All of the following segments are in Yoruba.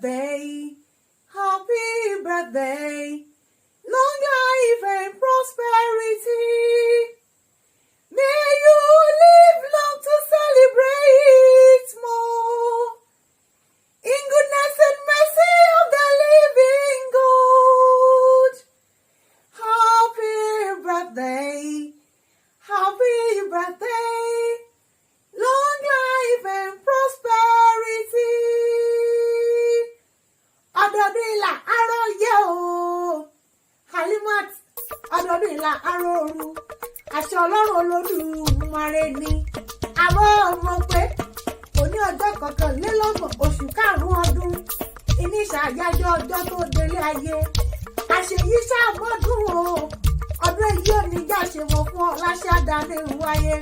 birthday, happy birthday, long life and prosperity. May you live long to celebrate more. In goodness and mercy of the living God. Happy birthday, happy birthday, long life and prosperity. Ọdọọdún ìlà arọ yẹ o, Halimat, ọdọọdún ìlà arọ òru, àṣẹ Ọlọ́run Olódùmarè ni. Àwọn ọmọ pé òní ọjọ́ kọkànlélọ́gbọ̀n oṣù karùn-ún ọdún, ìní ìṣàyájọ́ ọjọ́ tó délé ayé. Àṣeyí ṣàmọ́dún o, ọdún èyí ò ní já ṣe mọ̀ fún ọ láṣẹ àdáni wáyé.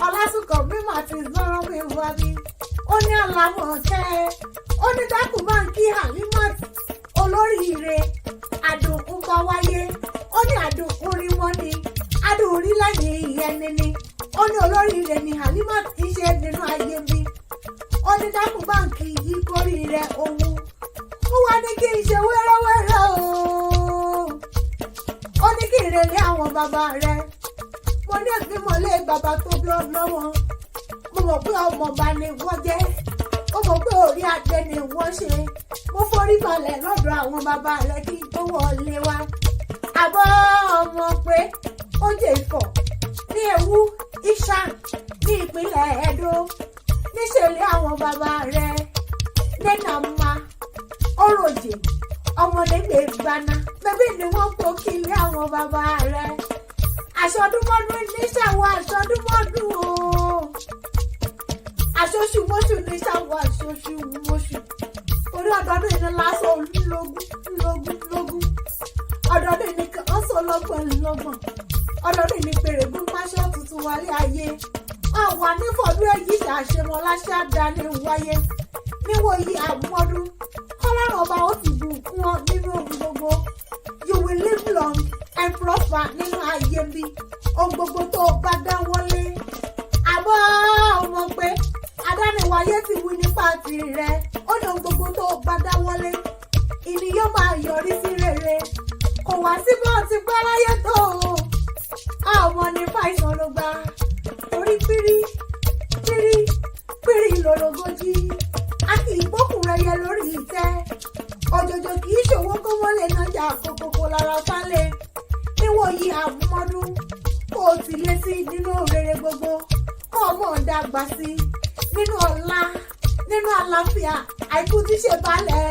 Ọlásùnkàn mímọ̀ àti ìgbọràn mi wá mi. Ó ní àlàmọ̀ tẹ́, ó ní dákùn máa ń kí Halimat olóríire. Àdùn ń bá wáyé, ó ní àdùn orí wọn ni, àdùn orí lẹ́yìn ìyẹnì ni. Ó ní olóríire ni Halimat ń ṣe nínú ayé mi. Ó ní dákùn máa ń kí yí kórìíre òun. Ó wá ní kí n ṣe wẹ́rẹ́wẹ́rẹ́ o. Ó ní kí n relé àwọn bàbá rẹ̀. Mo ní ìgbìmọ̀lé bàbá tó bí ọlọ́wọ́. Mo mọ̀ pé ọmọ ọba ni wọ́n jẹ́. Mo mọ̀ pé orí adé ni wọ́n ṣe. Mo forí balẹ̀ lọ́dọ̀ àwọn bàbá rẹ̀ kí n tó wọlé wá. Àbọ̀ ọmọ pé ó jẹ́ Ifọ̀ ní Ewu Ishan ní ìpínlẹ̀ Edo. Níṣẹ̀lẹ̀ àwọn bàbá rẹ̀ Nenama Oriki ọmọdé lè gbaná. Bẹ́bí ni wọ́n kó kí ilé àwọn bàbá rẹ̀. Aṣọdúnmọ́dún níṣàwọ̀ aṣọdúnmọ́dún o. Aṣoṣùmọ́ṣù níṣàwọ̀ aṣoṣùmọ́ṣù. Orí ọdọọdún yìí ni lásán olúlógún. Ọdọọdún yìí ni kàn sọ lọ́gbọ̀n. Ọdọọdún yìí ni pèrègùn máṣọ́ tuntun wálé ayé. Àwọn anífọ̀dún èyí ṣàṣemọ́ láṣẹ àdáni wáyé. Níwòyí àmọ́dún, Ọlọ́run ọba ó ti bùkún ọ nínú ohun gbogbo. You will live long and prosper nínú ayé mi. Ohun gbogbo tó o bá dáwọ́lé. Àmọ́ ọmọ pé adániwáyé ti wí nípa tirẹ̀. Ó ní ohun gbogbo tó o bá dáwọ́lé. Ìní yóò máa yọrí sí rere. Kò wá sí bó ti pẹ́ láyé tó o. A ò mọ ní fàìsàn ló gbà. Orí pírí lọ́lọ́gọ́jì. A kì í gbókùn ẹyẹ lórí ìtẹ́. Òjòjò kì í ṣòwò kó wọ́n lè nájà kòkòkò lára sálẹ̀. Níwòyí àmọ́dún, kó o ti lé sí nínú rere gbogbo. Kó o mọ̀ dàgbà sí nínú ọlá, nínú àlàáfíà, àìkú tí ṣe balẹ̀